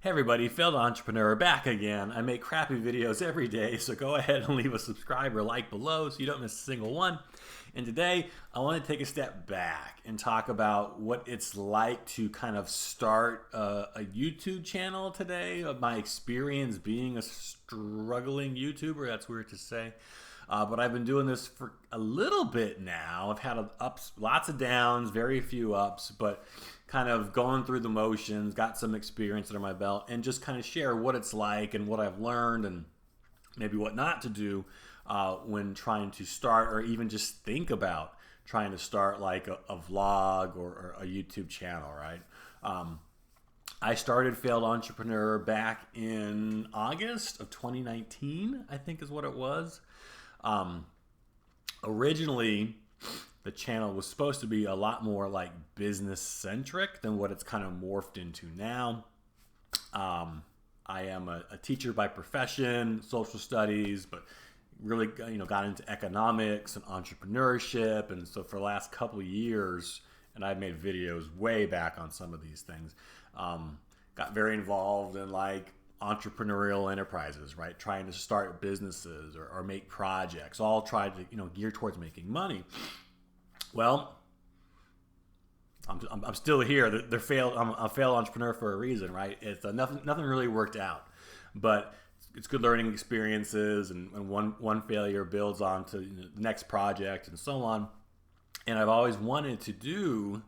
Hey everybody, Failed Entrepreneur back again. I make crappy videos every day, so go ahead and leave a subscribe or like below so you don't miss a single one. And today, I want to take a step back and talk about what it's like to kind of start a YouTube channel today, of my experience being a struggling YouTuber. That's weird to say. But I've been doing this for a little bit now. I've had ups, lots of downs, very few ups, but kind of going through the motions, got some experience under my belt, and just kind of share what it's like and what I've learned and maybe what not to do when trying to start, or even just think about trying to start like a vlog or a YouTube channel, right? I started Failed Entrepreneur back in August of 2019, I think is what it was. Originally, the channel was supposed to be a lot more like business centric than what it's kind of morphed into now. I am a teacher by profession, social studies, but really got into economics and entrepreneurship, and so for the last couple of years, and I've made videos way back on some of these things. Got very involved in like entrepreneurial enterprises, right? Trying to start businesses or make projects, all tried to gear towards making money. Well, I'm still here. They're failed. I'm a failed entrepreneur for a reason, right? It's nothing really worked out, but it's good learning experiences, and one failure builds on to the next project and so on. And I've always wanted to do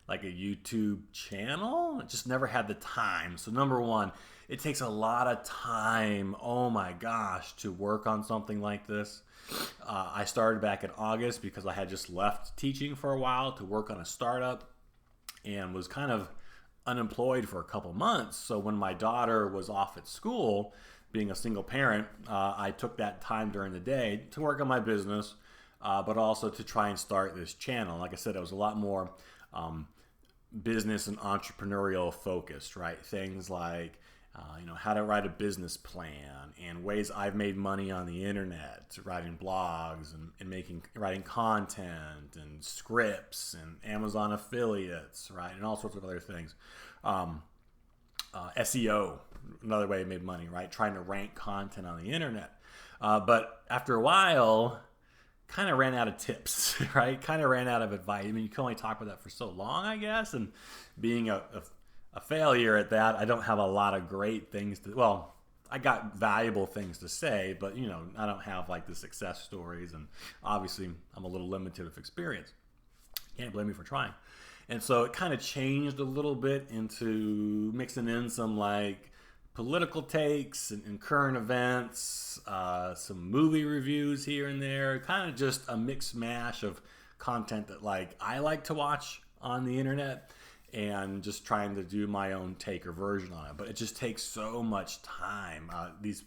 like a YouTube channel. I just never had the time. So number one, it takes a lot of time, oh my gosh, to work on something like this. I started back in August because I had just left teaching for a while to work on a startup and was kind of unemployed for a couple months. So when my daughter was off at school, being a single parent, I took that time during the day to work on my business, but also to try and start this channel. Like I said, it was a lot more business and entrepreneurial focused, right? Things like how to write a business plan and ways I've made money on the internet, writing blogs and writing content and scripts and Amazon affiliates, right? And all sorts of other things. SEO, another way I made money, right? Trying to rank content on the internet. But after a while, kind of ran out of tips, right? Kind of ran out of advice. I mean, you can only talk about that for so long, I guess. And being a failure at that, I don't have a lot of great things to, well, I got valuable things to say, but I don't have like the success stories, and obviously I'm a little limited with experience. Can't blame me for trying. And so it kind of changed a little bit into mixing in some like political takes and current events, some movie reviews here and there, kind of just a mixed mash of content that like I like to watch on the internet, and just trying to do my own take or version on it. But it just takes so much time. These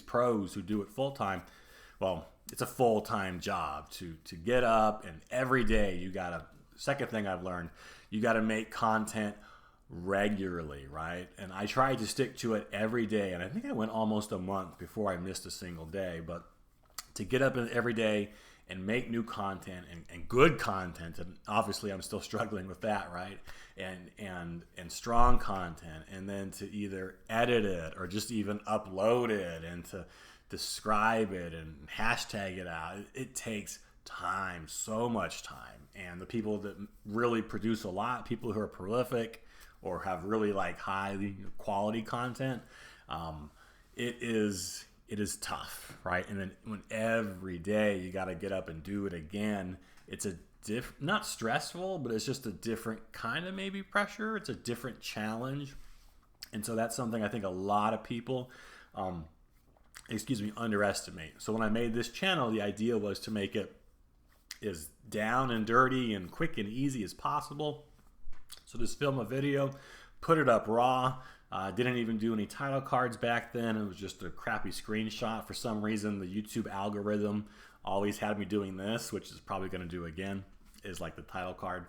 pros who do it full time, well, it's a full time job to get up, and every day you gotta. Second thing I've learned, you gotta make content regularly, right? And I tried to stick to it every day, and I think I went almost a month before I missed a single day. But to get up every day and make new content and good content, and obviously I'm still struggling with that, right? And strong content, and then to either edit it or just even upload it and to describe it and hashtag it out. It takes time, so much time. And the people that really produce a lot, people who are prolific or have really like high quality content, it is tough, right? And then when every day you got to get up and do it again, it's a not stressful, but it's just a different kind of maybe pressure. It's a different challenge. And so that's something I think a lot of people, underestimate. So when I made this channel, the idea was to make it as down and dirty and quick and easy as possible. So just film a video, put it up raw. Didn't even do any title cards back then. It was just a crappy screenshot. For some reason, the YouTube algorithm always had me doing this, which is probably going to do again, is like the title card.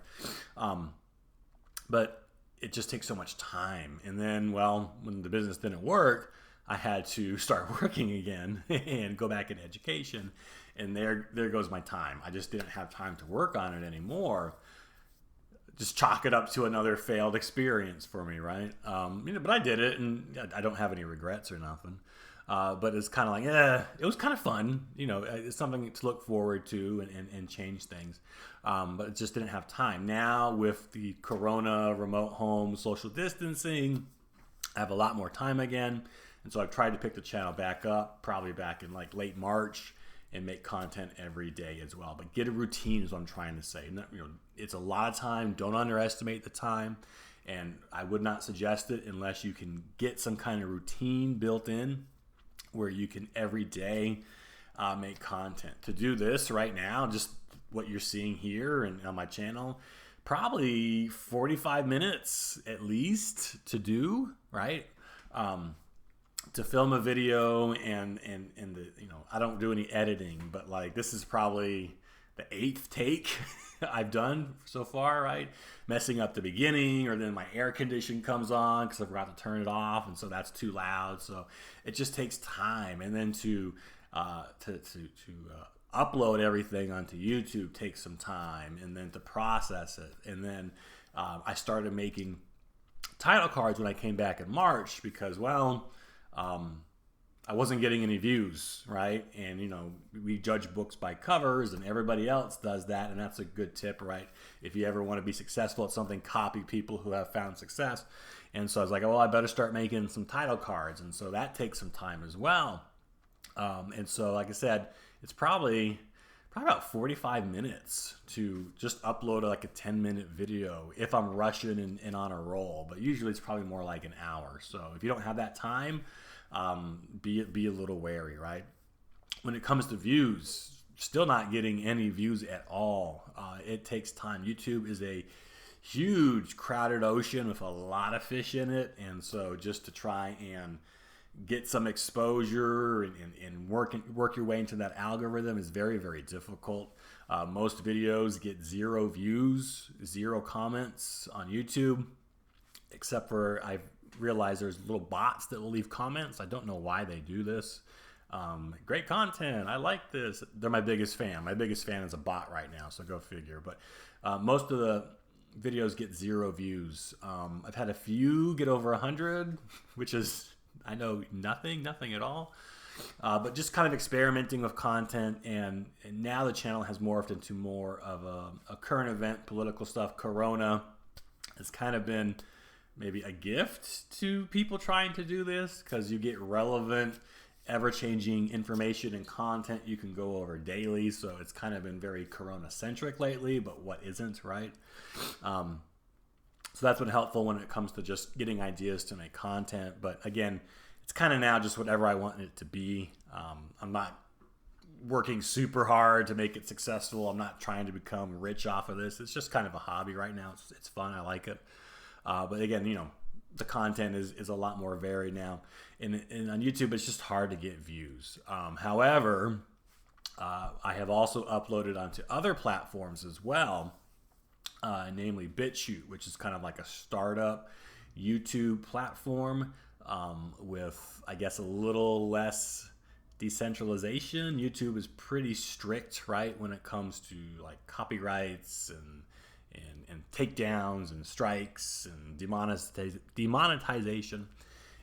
But it just takes so much time. And then, well, when the business didn't work, I had to start working again and go back in education. And there goes my time. I just didn't have time to work on it anymore. just chalk it up to another failed experience for me, right? But I did it, and I don't have any regrets or nothing. But it's kind of like, it was kind of fun. It's something to look forward to and change things. But it just didn't have time. Now with the Corona, remote home, social distancing, I have a lot more time again. And so I've tried to pick the channel back up, probably back in like late March, and make content every day as well. But get a routine is what I'm trying to say. It's a lot of time. Don't underestimate the time. And I would not suggest it unless you can get some kind of routine built in where you can every day make content. To do this right now, just what you're seeing here and on my channel, probably 45 minutes at least to do, right? To film a video and I don't do any editing, but like this is probably the 8th take I've done so far, right? Messing up the beginning, or then my air condition comes on because I forgot to turn it off, and so that's too loud. So it just takes time, and then to upload everything onto YouTube takes some time, and then to process it, and then I started making title cards when I came back in March because, I wasn't getting any views, right? And, we judge books by covers, and everybody else does that, and that's a good tip, right? If you ever want to be successful at something, copy people who have found success. And so I was like, I better start making some title cards, and so that takes some time as well. And so, like I said, it's probably about 45 minutes to just upload like a 10-minute video if I'm rushing and on a roll. But usually it's probably more like an hour. So if you don't have that time, be a little wary, right? When it comes to views, still not getting any views at all. It takes time. YouTube is a huge crowded ocean with a lot of fish in it. And so just to try and get some exposure and work your way into that algorithm is very, very difficult. Most videos get 0 views, 0 comments on YouTube, except for I've realized there's little bots that will leave comments. I don't know why they do this. Great content. I like this. They're my biggest fan. My biggest fan is a bot right now, so go figure. But most of the videos get 0 views. I've had a few get over 100, which is, I know, nothing at all. But just kind of experimenting with content, and now the channel has morphed into more of a current event, political stuff. Corona has kind of been maybe a gift to people trying to do this because you get relevant, ever-changing information and content you can go over daily. So it's kind of been very Corona-centric lately, but what isn't, right? So that's been helpful when it comes to just getting ideas to make content. But again, it's kind of now just whatever I want it to be. I'm not working super hard to make it successful. I'm not trying to become rich off of this. It's just kind of a hobby right now. It's fun. I like it. But again, the content is a lot more varied now. And on YouTube, it's just hard to get views. However, I have also uploaded onto other platforms as well, namely BitChute, which is kind of like a startup YouTube platform with, I guess, a little less decentralization. YouTube is pretty strict, right, when it comes to like copyrights and takedowns and strikes and demonetization.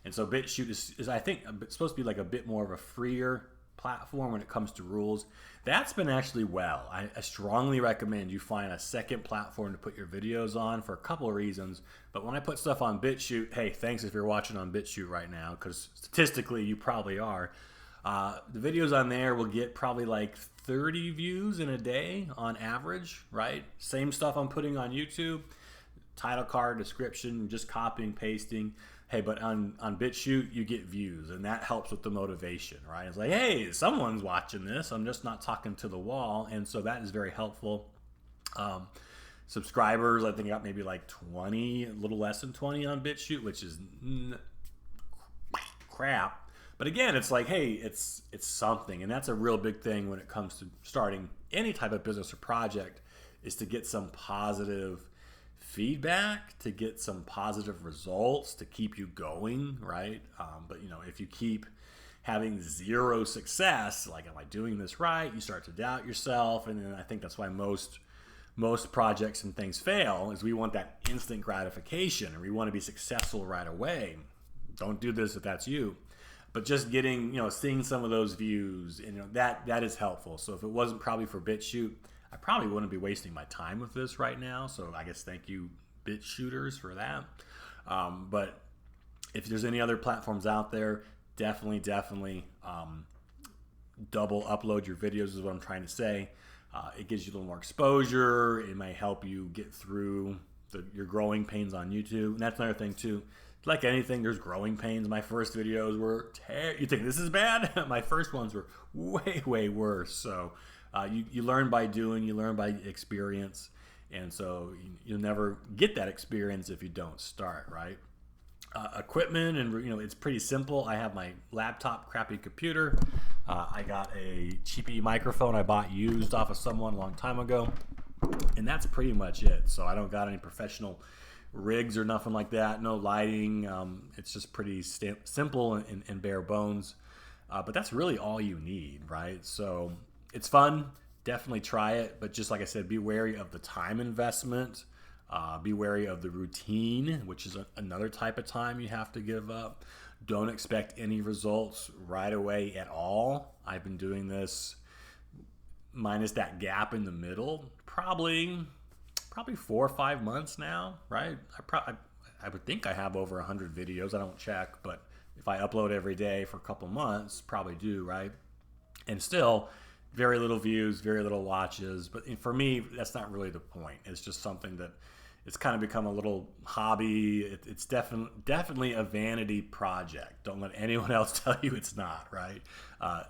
And so BitChute is I think supposed to be like a bit more of a freer platform when it comes to rules. That's been actually well. I strongly recommend you find a second platform to put your videos on for a couple of reasons. But when I put stuff on BitChute, hey, thanks if you're watching on BitChute right now, because statistically you probably are. The videos on there will get probably like 30 views in a day on average, right? Same stuff I'm putting on YouTube, title card, description, just copying, pasting. Hey, but on BitChute, you get views, and that helps with the motivation, right? It's like, hey, someone's watching this. I'm just not talking to the wall, and so that is very helpful. Subscribers, I think I got maybe like 20, a little less than 20 on BitChute, which is crap. But again, it's like, hey, it's something, and that's a real big thing when it comes to starting any type of business or project, is to get some positive feedback, to get some positive results, to keep you going, right? But if you keep having 0 success, like, am I doing this right? You start to doubt yourself, and then I think that's why most most projects and things fail is we want that instant gratification, and we want to be successful right away. Don't do this if that's you. But just getting, seeing some of those views, and that is helpful. So if it wasn't probably for BitChute, I probably wouldn't be wasting my time with this right now. So I guess thank you, BitChooters, for that. But if there's any other platforms out there, definitely double upload your videos is what I'm trying to say. It gives you a little more exposure. It may help you get through your growing pains on YouTube. And that's another thing too. Like anything, there's growing pains. My first videos were you think this is bad? My first ones were way worse. So you learn by doing, you learn by experience. And so you'll never get that experience if you don't start, right? Equipment, and it's pretty simple. I have my laptop, crappy computer. I got a cheapy microphone I bought used off of someone a long time ago, and that's pretty much it. So I don't got any professional rigs or nothing like that. No lighting. It's just pretty simple and bare bones. But that's really all you need, right? So it's fun. Definitely try it. But just like I said, be wary of the time investment. Be wary of the routine, which is another type of time you have to give up. Don't expect any results right away at all. I've been doing this minus that gap in the middle, probably 4 or 5 months now, right? I would think I have over 100 videos. I don't check, but if I upload every day for a couple months, probably do, right? And still, very little views, very little watches. But for me, that's not really the point. It's just something that it's kind of become a little hobby. It's definitely a vanity project. Don't let anyone else tell you it's not, right?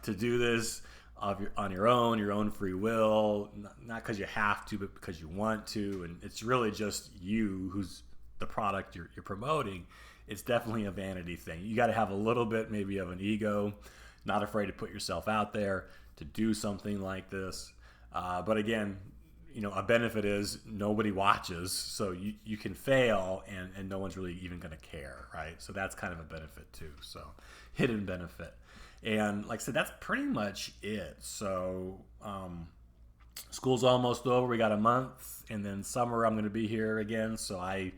To do this on your own free will, not because you have to, but because you want to. And it's really just you who's the product you're promoting. It's definitely a vanity thing. You got to have a little bit maybe of an ego, not afraid to put yourself out there to do something like this. But again, a benefit is nobody watches, so you can fail and no one's really even going to care, right? So that's kind of a benefit too. So hidden benefit. And like I said, that's pretty much it. So school's almost over. We got a month, and then summer I'm going to be here again. So I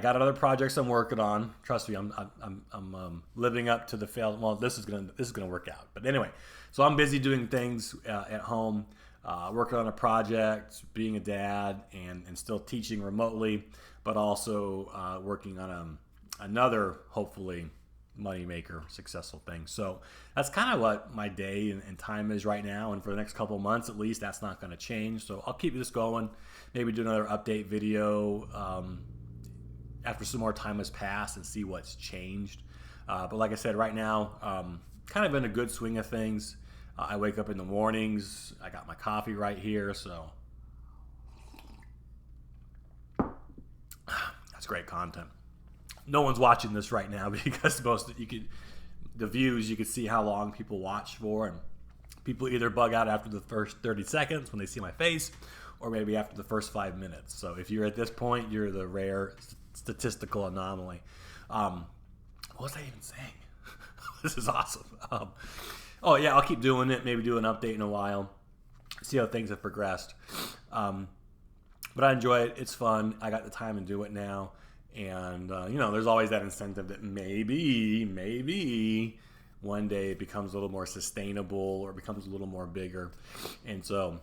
got other projects I'm working on. Trust me, I'm living up to the failed. Well, this is gonna work out. But anyway, so I'm busy doing things at home, working on a project, being a dad, and still teaching remotely, but also working on another hopefully moneymaker, successful thing. So that's kind of what my day and time is right now, and for the next couple of months at least, that's not going to change. So I'll keep this going. Maybe do another update video after some more time has passed and see what's changed. But like I said, right now, kind of in a good swing of things. I wake up in the mornings. I got my coffee right here, so that's great content. No one's watching this right now because the views, you can see how long people watch for, and people either bug out after the first 30 seconds when they see my face, or maybe after the first 5 minutes. So if you're at this point, you're the rare statistical anomaly. What was I even saying? This is awesome. Oh yeah, I'll keep doing it. Maybe do an update in a while. See how things have progressed. But I enjoy it. It's fun. I got the time to do it now. And, there's always that incentive that maybe one day it becomes a little more sustainable or becomes a little more bigger. And so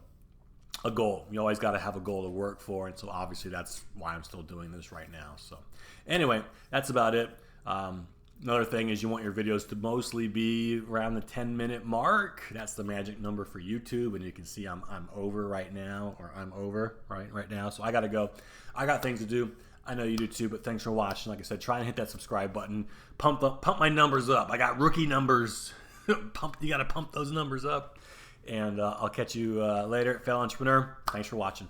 a goal. You always got to have a goal to work for. And so obviously that's why I'm still doing this right now. So anyway, that's about it. Another thing is you want your videos to mostly be around the 10-minute mark. That's the magic number for YouTube, and you can see I'm over right now, or I'm over right now. So I got to go. I got things to do. I know you do too, but thanks for watching. Like I said, try and hit that subscribe button. Pump my numbers up. I got rookie numbers. You got to pump those numbers up. And I'll catch you later at Failed Entrepreneur. Thanks for watching.